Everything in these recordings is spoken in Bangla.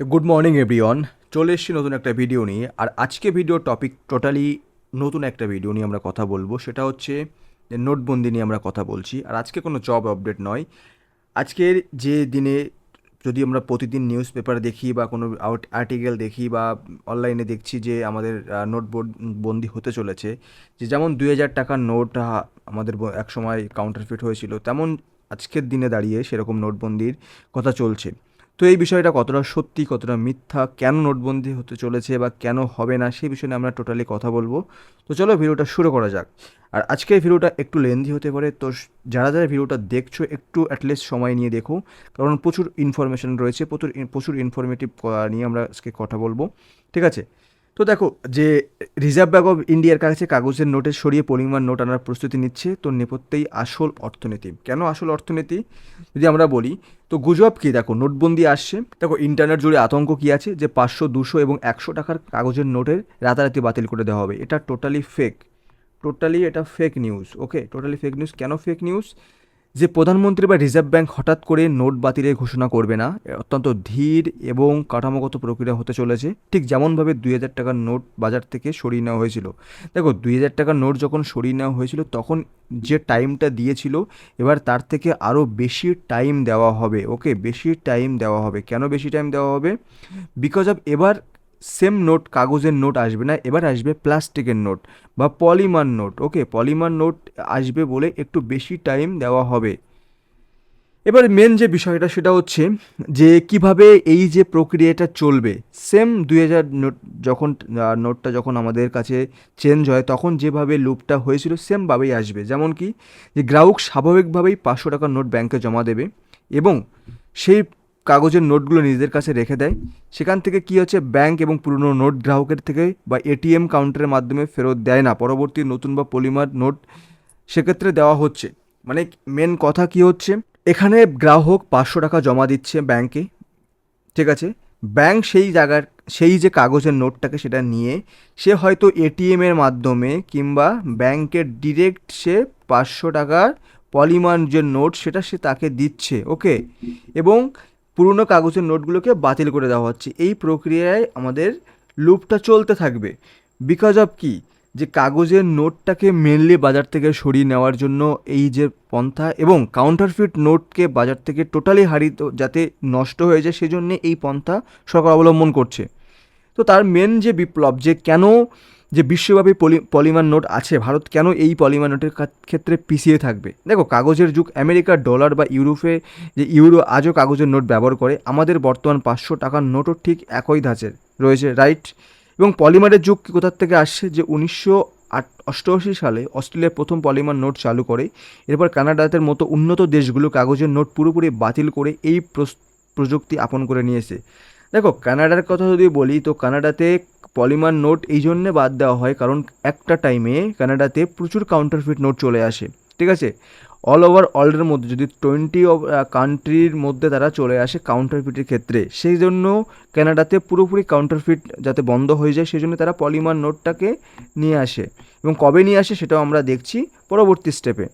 Good morning everyone. চলে এসেছি নতুন একটা ভিডিও নিয়ে। আর আজকে ভিডিও টপিক টোটালি নতুন একটা ভিডিও নিয়ে আমরা কথা বলবো। সেটা হচ্ছে যে নোটবন্দি নিয়ে আমরা কথা বলছি। আর আজকে কোনো জব আপডেট নয়। আজকের যে দিনে যদি আমরা প্রতিদিন নিউজ পেপার দেখি বা কোনো আর্টিকেল দেখি বা অনলাইনে দেখছি যে আমাদের বন্দি হতে চলেছে, যে যেমন 2000 টাকার নোট আমাদের এক সময় কাউন্টারফিট হয়েছিল, তেমন আজকের দিনে দাঁড়িয়ে সেরকম নোটবন্দির কথা চলছে। তো এই বিষয়টা কতটা সত্যি, কতটা মিথ্যা, কেন নোটবন্দি হতে চলেছে বা কেন হবে না, সেই বিষয়ে নিয়ে আমরা টোটালি কথা বলবো। তো চলো ভিডিওটা শুরু করা যাক। আর আজকের ভিডিওটা একটু লেন্দি হতে পারে, তো যারা যারা ভিডিওটা দেখছো একটু অ্যাটলিস্ট সময় নিয়ে দেখো, কারণ প্রচুর ইনফরমেশন রয়েছে, প্রচুর ইনফরমেটিভ নিয়ে আমরা আজকে কথা বলবো। ঠিক আছে? তো দেখো, যে রিজার্ভ ব্যাঙ্ক অফ ইন্ডিয়ার কাছে কাগজের নোটে সরিয়ে পরিমাণ নোট আনার প্রস্তুতি নিচ্ছে, তো নেপথ্যেই আসল অর্থনীতি। কেন আসল অর্থনীতি যদি আমরা বলি, তো গুজব কি? দেখো, নোটবন্দি আসছে, দেখো ইন্টারনেট জুড়ে আতঙ্ক কি আছে যে 500, 200 এবং 100 টাকার কাগজের নোটের রাতারাতি বাতিল করে দেওয়া হবে। এটা টোটালি ফেক, টোটালি এটা ফেক নিউজ। ওকে, টোটালি ফেক নিউজ। কেন ফেক নিউজ? যে প্রধানমন্ত্রী বা রিজার্ভ ব্যাঙ্ক হঠাৎ করে নোট বাতিলের ঘোষণা করবে না, অত্যন্ত ধীর এবং কাঠামোগত প্রক্রিয়া হতে চলেছে। ঠিক যেমনভাবে 2000 টাকার নোট বাজার থেকে সরিয়ে নেওয়া হয়েছিল। দেখো, 2000 টাকার নোট যখন সরিয়ে নেওয়া হয়েছিল তখন যে টাইমটা দিয়েছিল, এবার তার থেকে আরও বেশি টাইম দেওয়া হবে। ওকে, বেশি টাইম দেওয়া হবে। কেন বেশি টাইম দেওয়া হবে? বিকজ অফ এবার সেম নোট, কাগজের নোট আসবে না, এবার আসবে প্লাস্টিকের নোট বা পলিমার নোট। ওকে, পলিমার নোট আসবে বলে একটু বেশি টাইম দেওয়া হবে। এবার মেন যে বিষয়টা সেটা হচ্ছে যে কিভাবে এই যে প্রক্রিয়াটা চলবে। সেম 2000 নোট যখন নোটটা যখন আমাদের কাছে চেঞ্জ হয়, তখন যেভাবে লুপটা হয়েছিল সেমভাবেই আসবে। যেমন কি, যে গ্রাহক স্বাভাবিকভাবেই 500 টাকার নোট ব্যাংকে জমা দেবে এবং সেই কাগজের নোটগুলো নিজেদের কাছে রেখে দেয়। সেখান থেকে কি হচ্ছে, ব্যাংক এবং পুরনো নোট গ্রাহকের থেকে বা এটিএম কাউন্টারের মাধ্যমে ফেরত দেয় না। পরবর্তী নতুন বা পলিমার নোট সেক্ষেত্রে দেওয়া হচ্ছে। মানে মেন কথা কি হচ্ছে, এখানে গ্রাহক 500 টাকা জমা দিচ্ছে ব্যাংকে। ঠিক আছে? ব্যাংক সেই জায়গার, সেই যে কাগজের নোটটাকে সেটা নিয়ে সে হয়তো এটিএমের মাধ্যমে কিংবা ব্যাংকের ডিরেক্ট সে 500 টাকার পলিমার যে নোট সেটা সে তাকে দিচ্ছে। ওকে, এবং পুরনো কাগজের নোটগুলোকে বাতিল করে দেওয়া হচ্ছে। এই প্রক্রিয়ায় আমাদের লুপটা চলতে থাকবে। বিকজ অফ কি, যে কাগজের নোটটাকে মেনলি বাজার থেকে সরিয়ে নেওয়ার জন্য এই যে পন্থা, এবং কাউন্টারফিট নোটকে বাজার থেকে টোটালি হারিয়ে যাতে নষ্ট হয়ে যায়, সেজন্য এই পন্থা সরকার অবলম্বন করছে। তো তার মেন যে বিপ্লব, যে কেন যে বিশ্বব্যাপী পলিমার নোট আছে, ভারত কেন এই পলিমার নোটের ক্ষেত্রে পিছিয়ে থাকবে? দেখো, কাগজের যুগ, আমেরিকার ডলার বা ইউরোপে যে ইউরো আজও কাগজের নোট ব্যবহার করে, আমাদের বর্তমান 500 টাকার নোটও ঠিক একই ধাঁচের রয়েছে, রাইট? এবং পলিমারের যুগ কোথার থেকে আসছে, যে 1988 সালে অস্ট্রেলিয়ার প্রথম পলিমার নোট চালু করে। এরপর কানাডাদের মতো উন্নত দেশগুলো কাগজের নোট পুরোপুরি বাতিল করে এই প্রযুক্তি আপন করে নিয়েছে। দেখো, কানাডার কথা যদি বলি, তো কানাডাতে পলিমার নোট এই জন্যে বাদ দেওয়া হয় কারণ একটা টাইমে কানাডাতে প্রচুর কাউন্টারফিট নোট চলে আসে। ঠিক আছে? অল ওভার ওয়ার্ল্ডের মধ্যে যদি 20 কান্ট্রির মধ্যে তারা চলে আসে কাউন্টারফিটের ক্ষেত্রে, সেই জন্য কানাডাতে পুরোপুরি কাউন্টারফিট যাতে বন্ধ হয়ে যায়, সেই জন্য তারা পলিমার নোটটাকে নিয়ে আসে। এবং কবে নিয়ে আসে সেটাও আমরা দেখছি পরবর্তী স্টেপে।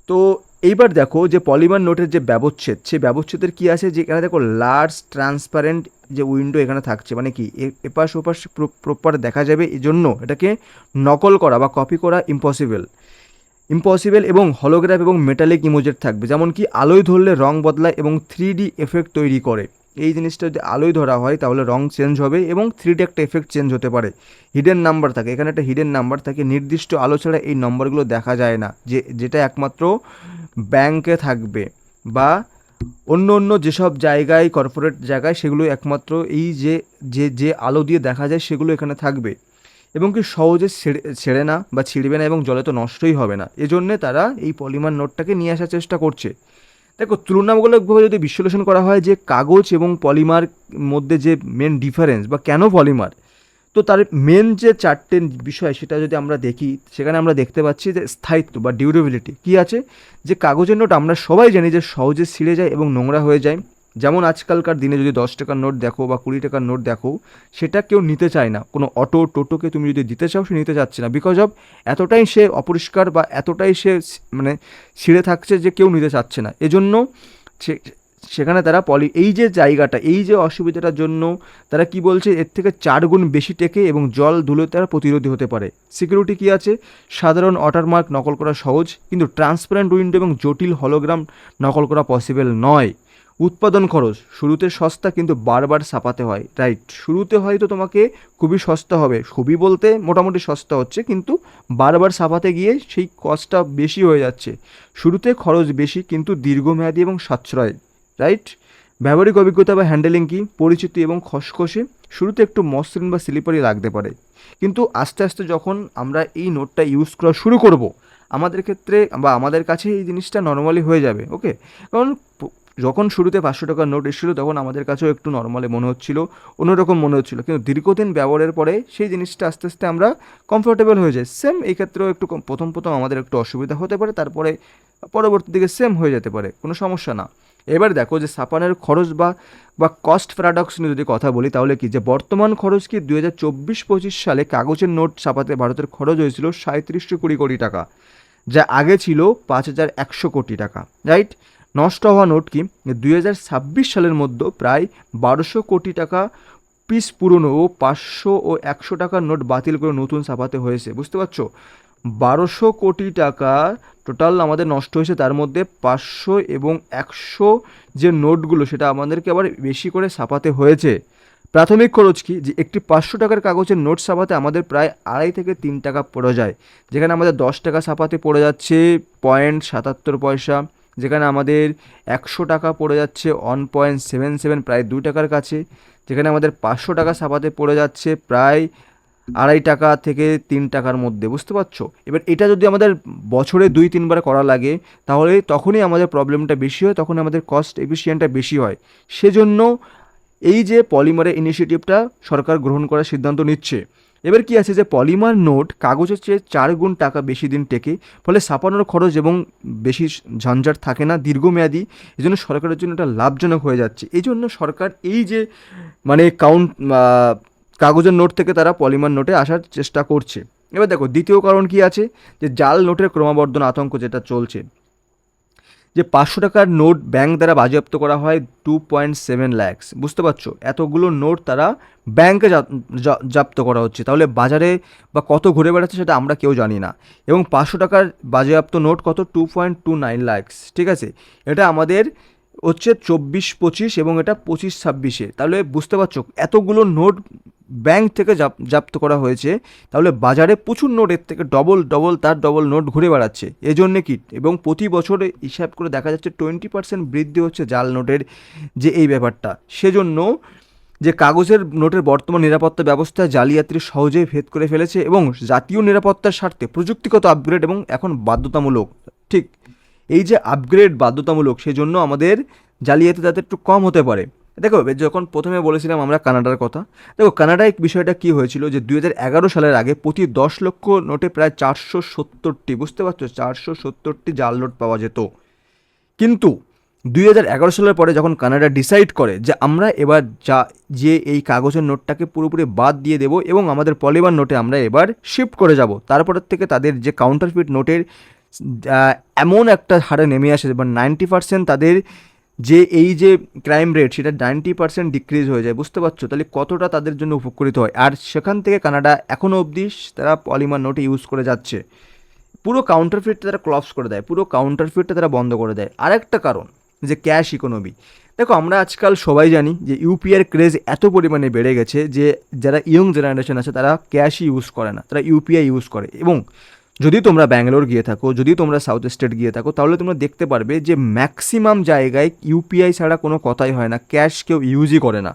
তো এইবার দেখো, যে পলিমার নোটের যে ব্যবচ্ছেদ, সেই ব্যবচ্ছেদের কী আছে, যে এখানে দেখো লার্জ ট্রান্সপারেন্ট যে উইন্ডো এখানে থাকছে। মানে কি, এপাশ ওপাশ প্রপার দেখা যাবে, এই জন্য এটাকে নকল করা বা কপি করা ইম্পসিবল এবং হলোগ্রাফ এবং মেটালিক ইমোজের থাকবে। যেমন কি, আলোয় ধরলে রং বদলায় এবং 3D এফেক্ট তৈরি করে। এই জিনিসটা যদি আলোয় ধরা হয় তাহলে রং চেঞ্জ হবে এবং 3D একটা এফেক্ট চেঞ্জ হতে পারে। হিডেন নাম্বার থাকে, এখানে একটা হিডেন নাম্বার থাকে, নির্দিষ্ট আলো ছাড়া এই নম্বরগুলো দেখা যায় না, যেটা একমাত্র ব্যাংকে থাকবে বা অন্য অন্য যেসব জায়গায়, কর্পোরেট জায়গায়, সেগুলো একমাত্র এই যে যে যে আলো দিয়ে দেখা যায় সেগুলো এখানে থাকবে। এবং কি সহজে ছেড়ে না বা ছিঁড়বে না এবং জলে তো নষ্টই হবে না। এজন্যে তারা এই পলিমার নোটটাকে নিয়ে আসার চেষ্টা করছে। দেখো, তুলনামূলকভাবে যদি বিশ্লেষণ করা হয় যে কাগজ এবং পলিমার মধ্যে যে মেন ডিফারেন্স বা কেন পলিমার, তো তার মেন যে চারটে বিষয় সেটা যদি আমরা দেখি, সেখানে আমরা দেখতে পাচ্ছি যে স্থায়িত্ব বা ডিউরেবিলিটি কী আছে। যে কাগজের নোট আমরা সবাই জানি যে সহজে ছিঁড়ে যায় এবং নোংরা হয়ে যায়। যেমন আজকালকার দিনে যদি 10 টাকার নোট দেখো বা 20 টাকার নোট দেখো, সেটা কেউ নিতে চায় না। কোনো অটো টোটোকে তুমি যদি দিতে চাও, সে নিতে চাচ্ছে না, বিকজ অফ এতটাই সে অপরিষ্কার বা এতটাই সে মানে ছিঁড়ে থাকছে যে কেউ নিতে চাচ্ছে না। এজন্য সেখানে তারা এই যে জায়গাটা, এই যে অসুবিধাটার জন্য তারা কি বলছে, এর থেকে 4 গুণ বেশি টেকে এবং জল ধুলো তারা প্রতিরোধী হতে পারে। সিকিউরিটি কি আছে, সাধারণ ওয়াটারমার্ক নকল করা সহজ, কিন্তু ট্রান্সপারেন্ট উইন্ডো এবং জটিল হলোগ্রাম নকল করা পসিবল নয়। উৎপাদন খরচ শুরুতে সস্তা, কিন্তু বারবার ছাপাতে হয়। রাইট, শুরুতে হয়তো তোমাকে খুবই সস্তা হবে, খুবই বলতে মোটামুটি সস্তা হচ্ছে, কিন্তু বারবার ছাপাতে গিয়ে সেই কস্টটা বেশি হয়ে যাচ্ছে। শুরুতে খরচ বেশি, কিন্তু দীর্ঘমেয়াদী এবং সাশ্রয়। রাইট, ব্যবহারিক অভিজ্ঞতা বা হ্যান্ডেলিং কি, পরিচিতি এবং খসখসে। শুরুতে একটু মসৃণ বা স্লিপারি লাগতে পারে, কিন্তু আস্তে আস্তে যখন আমরা এই নোটটা ইউজ করা শুরু করব, আমাদের ক্ষেত্রে বা আমাদের কাছে এই জিনিসটা নর্মালি হয়ে যাবে। ওকে, কারণ যখন শুরুতে 500 টাকার নোট এসেছিলো তখন আমাদের কাছেও একটু নর্মালি মনে হচ্ছিলো, অন্যরকম মনে হচ্ছিলো, কিন্তু দীর্ঘদিন ব্যবহারের পরে সেই জিনিসটা আস্তে আস্তে আমরা কমফোর্টেবল হয়ে যাই। সেম এই ক্ষেত্রেও একটু প্রথম আমাদের একটু অসুবিধা হতে পারে, তারপরে পরবর্তী দিকে সেম হয়ে যেতে পারে, কোনো সমস্যা না। এবার দেখো যে ছাপানোর খরচ বা কস্ট প্যারাডক্স নিয়ে যদি কথা বলি, তাহলে কি যে বর্তমান খরচ কি 2024-25 সালে কাগজের নোট ছাপাতে ভারতের খরচ হয়েছিল 3720 কোটি টাকা, যা আগে ছিল 5100 কোটি টাকা। রাইট, নষ্ট হওয়া নোট কি 2026 সালের মধ্যে প্রায় 1200 কোটি টাকা পিস পুরনো ও 500 ও 100 টাকার নোট বাতিল করে নতুন ছাপাতে হয়েছে। বুঝতে পারছো, 1200 কোটি টাকা টোটাল আমাদের নষ্ট হয়েছে, তার মধ্যে 500 এবং 100 যে নোটগুলো সেটা আমাদেরকে আবার বেশি করে ছাপাতে হয়েছে। প্রাথমিক খরচ কি, যে একটি 500 টাকার কাগজের নোট ছাপাতে আমাদের প্রায় 2.5 থেকে 3 টাকা পড়ে যায়, যেখানে আমাদের 10 টাকা ছাপাতে পড়ে যাচ্ছে 0.77 পয়সা, যেখানে আমাদের 100 টাকা পড়ে যাচ্ছে 1.77, প্রায় 2 টাকার কাছে, যেখানে আমাদের 500 টাকা ছাপাতে পড়ে যাচ্ছে প্রায় 2.5 টাকা থেকে 3 টাকার মধ্যে। বুঝতে পারছো, এবার এটা যদি আমাদের বছরে 2-3 বার করা লাগে, তাহলে তখনই আমাদের প্রবলেমটা বেশি হয়, তখন আমাদের কস্ট এফিসিয়েন্টটা বেশি হয়। সেজন্য এই যে পলিমারের ইনিশিয়েটিভটা সরকার গ্রহণ করার সিদ্ধান্ত নিচ্ছে। এবার কি আছে, যে পলিমার নোট কাগজের চেয়ে 4 গুণ টাকা বেশি দিন টেকে, ফলে ছাপানোর খরচ এবং বেশি ঝঞ্ঝাট থাকে না, দীর্ঘমেয়াদী। এই জন্য সরকারের জন্য এটা লাভজনক হয়ে যাচ্ছে। এই জন্য সরকার এই যে মানে কাগজের নোট থেকে তারা পলিমার নোটে আসার চেষ্টা করছে। এবার দেখো দ্বিতীয় কারণ কি আছে, যে জাল নোটের ক্রমবর্ধমান আতঙ্ক যেটা চলছে, যে 500 টাকার নোট ব্যাংক দ্বারা বাজেয়াপ্ত করা হয় 2.7 লাখ। বুঝতে পারছো, এতগুলো নোট তারা ব্যাংকে জব্দ করা হচ্ছে, তাহলে বাজারে বা কত ঘুরে বেড়াচ্ছে সেটা আমরা কেউ জানি না। এবং 500 টাকার বাজেয়াপ্ত নোট কত, 2.29 লাখ। ঠিক আছে, এটা আমাদের হচ্ছে 24-25 এবং এটা 25-26-এ। তাহলে বুঝতে পারছো এতগুলো নোট ব্যাংক থেকে জব্দ করা হয়েছে, তাহলে বাজারে প্রচুর নোট এর থেকে ডবল নোট ঘুরে বেড়াচ্ছে। এজন্যে কি, এবং প্রতি বছরে হিসাব করে দেখা যাচ্ছে 20% বৃদ্ধি হচ্ছে জাল নোটের যে এই ব্যাপারটা। সেজন্য যে কাগজের নোটের বর্তমান নিরাপত্তা ব্যবস্থা জালিয়াতির সহজেই ভেদ করে ফেলেছে, এবং জাতীয় নিরাপত্তার স্বার্থে প্রযুক্তিগত আপগ্রেড এবং এখন বাধ্যতামূলক। ঠিক, এই যে আপগ্রেড বাধ্যতামূলক, সেজন্য আমাদের জালিয়াতি যাতে একটু কম হতে পারে। দেখো যখন প্রথমে বলেছিলাম আমরা কানাডার কথা, দেখো কানাডায় বিষয়টা কী হয়েছিল, যে 2011 সালের আগে প্রতি 10 লক্ষ নোটে প্রায় 470টি, বুঝতে পারছো, 470টি জাল নোট পাওয়া যেত। কিন্তু 2011 সালের পরে যখন কানাডা ডিসাইড করে যে আমরা এবার যে এই কাগজের নোটটাকে পুরোপুরি বাদ দিয়ে দেবো এবং আমাদের পলিমার নোটে আমরা এবার শিফট করে যাব, তারপরের থেকে তাদের যে কাউন্টারফিট নোটের এমন একটা হারে নেমে আসে, বা 90% তাদের যে এই যে ক্রাইম রেট সেটা 90% ডিক্রিজ হয়ে যায়। বুঝতে পারছো, তাহলে কতটা তাদের জন্য উপকৃত হয়। আর সেখান থেকে কানাডা এখনও অবধি তারা পলিমার নোট ইউজ করে যাচ্ছে। পুরো কাউন্টারফিটটা তারা ক্লপস করে দেয়, পুরো কাউন্টারফিটটা তারা বন্ধ করে দেয়। আরেকটা কারণ, যে ক্যাশ ইকোনমি। দেখো আমরা আজকাল সবাই জানি যে ইউপিআইয়ের ক্রেজ এত পরিমাণে বেড়ে গেছে যে যারা ইয়ং জেনারেশন আছে তারা ক্যাশই ইউজ করে না, তারা ইউপিআই ইউজ করে। এবং যদি তোমরা ব্যাঙ্গালোর গিয়ে থাকো, যদি তোমরা সাউথ স্টেট গিয়ে থাকো, তাহলে তোমরা দেখতে পারবে যে ম্যাক্সিমাম জায়গায় ইউপিআই ছাড়া কোনো কথাই হয় না, ক্যাশ কেউ ইউজই করে না।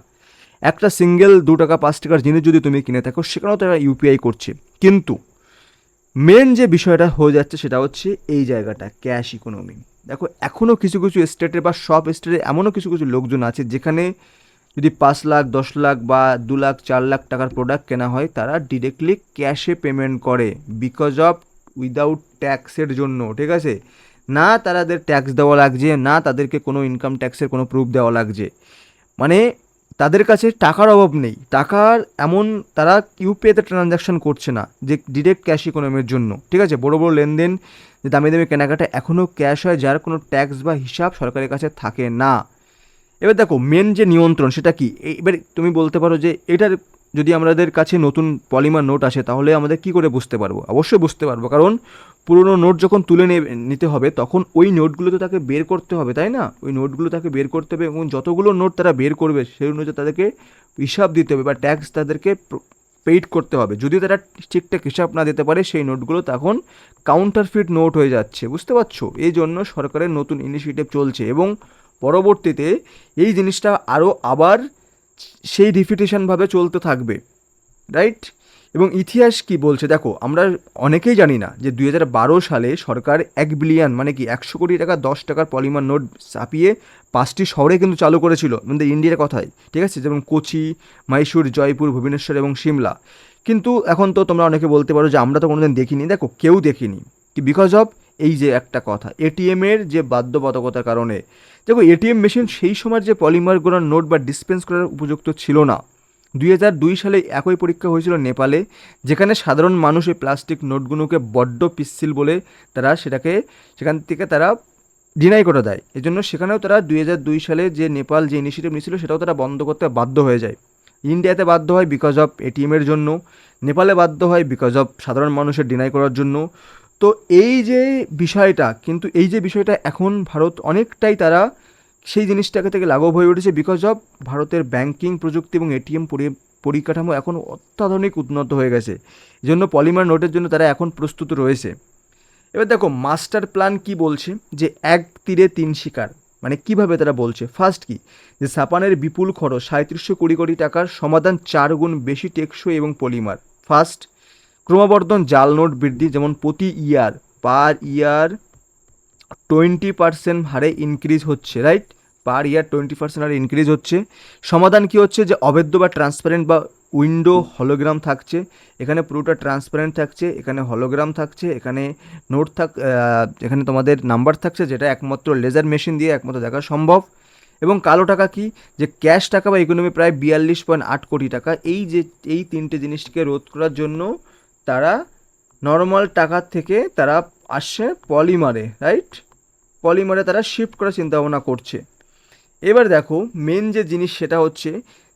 একটা সিঙ্গেল 2 টাকা 5 টাকার জিনিস যদি তুমি কিনে থাকো, সেখানেও তারা ইউপিআই করছে। কিন্তু মেন যে বিষয়টা হয়ে যাচ্ছে সেটা হচ্ছে এই জায়গাটা, ক্যাশ ইকোনমি। দেখো এখনও কিছু কিছু স্টেটে বা সব স্টেটে এমনও কিছু কিছু লোকজন আছে যেখানে যদি 5 লাখ 10 লাখ বা 2 লাখ 4 লাখ টাকার প্রোডাক্ট কেনা হয়, তারা ডিরেক্টলি ক্যাশে পেমেন্ট করে, বিকজ অফ উইদাউট ট্যাক্সের জন্য। ঠিক আছে, না তাদের ট্যাক্স দেওয়া লাগছে, না তাদেরকে কোনো ইনকাম ট্যাক্সের কোনো প্রুফ দেওয়া লাগছে, মানে তাদের কাছে টাকার অভাব নেই, টাকার এমন তারা ইউপিআইতে ট্রানজ্যাকশন করছে না, যে ডিরেক্ট ক্যাশ ইকোনমির জন্য। ঠিক আছে, বড় বড় লেনদেন, যে দামি দামি কেনাকাটা এখনও ক্যাশ হয়, যার কোনো ট্যাক্স বা হিসাব সরকারের কাছে থাকে না। এবার দেখো মেন যে নিয়ন্ত্রণ সেটা কি, এবার তুমি বলতে পারো যে এটার যদি আমাদের কাছে নতুন পলিমার নোট আসে তাহলে আমাদের কি করে বুঝতে পারবো? অবশ্যই বুঝতে পারবো, কারণ পুরনো নোট যখন তুলে নিতে হবে তখন ওই নোটগুলো তো তাকে বের করতে হবে, তাই না? ওই নোটগুলো তাকে বের করতে হবে এবং যতগুলো নোট তারা বের করবে সেই অনুযায়ী তাদেরকে হিসাব দিতে হবে বা ট্যাক্স তাদেরকে পেইড করতে হবে। যদি তারা ঠিকঠাক হিসাব না দিতে পারে সেই নোটগুলো তখন কাউন্টারফিট নোট হয়ে যাচ্ছে, বুঝতে পারছো? এই জন্য সরকারের নতুন ইনিশিয়েটিভ চলছে এবং পরবর্তীতে এই জিনিসটা আরও আবার সেই রিপিটেশনভাবে চলতে থাকবে, রাইট? এবং ইতিহাস কি বলছে দেখো, আমরা অনেকেই জানি না যে 2012 সালে সরকার 1 বিলিয়ন মানে কি 100 কোটি টাকা 10 টাকার পলিমার নোট ছাপিয়ে 5টি শহরে কিন্তু চালু করেছিল আমাদের ইন্ডিয়ার কথায়, ঠিক আছে? যেমন কোচি, মাইসুর, জয়পুর, ভুবনেশ্বর এবং সিমলা। কিন্তু এখন তো তোমরা অনেকে বলতে পারো যে আমরা তো কোনোদিন দেখিনি। দেখো, কেউ দেখিনি কি, বিকজ অফ এই যে একটা কথা, এটিএমের যে বাধ্যবাধকতার কারণে। দেখো, এটিএম মেশিন সেই সময় যে পলিমারগুলো নোট বা ডিসপেন্স করার উপযুক্ত ছিল না। 2002 সালে একই পরীক্ষা হয়েছিল নেপালে, যেখানে সাধারণ মানুষ এই প্লাস্টিক নোটগুলোকে বড্ড পিচ্ছিল বলে তারা সেখান থেকে তারা ডিনাই করে দেয়। এজন্য সেখানেও তারা 2002 সালে যে নেপাল যে ইনিশিয়েটিভ নিয়েছিল সেটাও তারা বন্ধ করতে বাধ্য হয়ে যায়। ইন্ডিয়াতে বাধ্য হয় বিকজ অফ এটিএমের জন্য, নেপালে বাধ্য হয় বিকজ অফ সাধারণ মানুষের ডিনাই করার জন্য। তো এই যে বিষয়টা এখন ভারত অনেকটাই তারা সেই জিনিসটাকে থেকে লাঘব হয়ে উঠেছে বিকজ অফ ভারতের ব্যাংকিং প্রযুক্তি এবং এটিএম পরিকাঠামো এখন অত্যাধুনিক উন্নত হয়ে গেছে। এই জন্য পলিমার নোটের জন্য তারা এখন প্রস্তুত রয়েছে। এবার দেখো মাস্টার প্ল্যান কি বলছে, যে 1 তীরে 3 শিকার। মানে কিভাবে তারা বলছে, ফার্স্ট কি, যে ছাপানের বিপুল খরচ 3720 কোটি টাকার সমাধান 4 গুণ বেশি টেকসই এবং পলিমার। ফার্স্ট, ক্রমবর্ধন জাল নোট বৃদ্ধি, যেমন প্রতি পার ইয়ার 20% হারে ইনক্রিজ হচ্ছে, রাইট? পার ইয়ার 20% হারে ইনক্রিজ হচ্ছে। সমাধান কি হচ্ছে, যে অবৈধ বা ট্রান্সপারেন্ট বা উইন্ডো হলোগ্রাম থাকছে, এখানে পুরোটা ট্রান্সপারেন্ট থাকছে, এখানে হলোগ্রাম থাকছে, এখানে এখানে তোমাদের নাম্বার থাকছে, যেটা একমাত্র লেজার মেশিন দিয়ে একমাত্র দেখা সম্ভব। এবং কালো টাকা কি, যে ক্যাশ টাকা বা ইকোনমি প্রায় 42.8 কোটি টাকা। এই 3টে জিনিসকে রোধ করার জন্য তারা নর্মাল টাকার থেকে তারা আসছে পলিমারে, রাইট? পলিমারে তারা শিফট করার চিন্তাভাবনা করছে। এবার দেখো মেন যে জিনিস সেটা হচ্ছে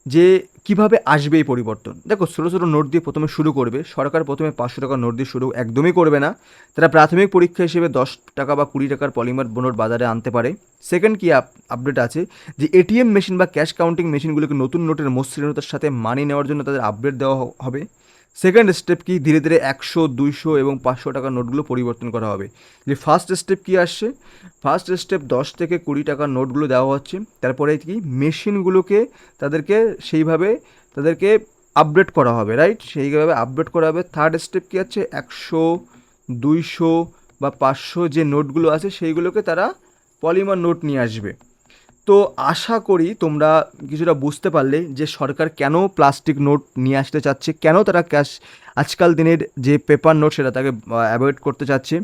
যে কিভাবে আসবে এই পরিবর্তন। দেখো, ছোটো ছোটো নোট দিয়ে প্রথমে শুরু করবে সরকার। প্রথমে 500 টাকার নোট দিয়ে শুরু একদমই করবে না। তারা প্রাথমিক পরীক্ষা হিসেবে 10 টাকা বা 20 টাকার পলিমার নোট বাজারে আনতে পারে। সেকেন্ড কি আপডেট আছে, যে এটিএম মেশিন বা ক্যাশ কাউন্টিং মেশিনগুলোকে নতুন নোটের মসৃণতার সাথে মানিয়ে নেওয়ার জন্য তাদের আপডেট দেওয়া হবে। সেকেন্ড স্টেপ কি, ধীরে ধীরে 100, 200 এবং 500 টাকার নোটগুলো পরিবর্তন করা হবে। যে ফার্স্ট স্টেপ কি আসছে, ফার্স্ট স্টেপ 10 থেকে 20 টাকার নোটগুলো দেওয়া হচ্ছে। তারপরে কি, মেশিনগুলোকে তাদেরকে আপডেট করা হবে, রাইট? সেইভাবে আপডেট করা হবে। থার্ড স্টেপ কি আছে, 100, 200 বা 500 যে নোটগুলো আছে সেইগুলোকে তারা পলিমার নোট নিয়ে আসবে। তো আশা করি তোমরা কিছুটা বুঝতে পারলে যে সরকার কেন প্লাস্টিক নোট নিয়ে আসতে চাচ্ছে, কেন তারা আজকাল দিনের যে পেপার নোট সেটা তাকে অ্যাভয়েড করতে চাচ্ছে।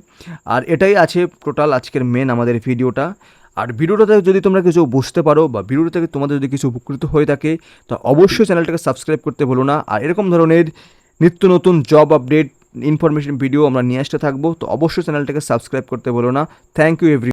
আর এটাই আছে টোটাল আজকের মেন আমাদের ভিডিওটা। আর ভিডিওটাতে যদি তোমরা কিছু বুঝতে পারো বা ভিডিওটা থেকে তোমাদের যদি কিছু উপকৃত হয়ে থাকে তো অবশ্যই চ্যানেলটাকে সাবস্ক্রাইব করতে ভুলো না। আর এরকম ধরনের নিত্য নতুন জব আপডেট ইনফরমেশন ভিডিও আমরা নিয়ে আসতে থাকবো, তো অবশ্যই চ্যানেলটাকে সাবস্ক্রাইব করতে ভুলো না। Thank you every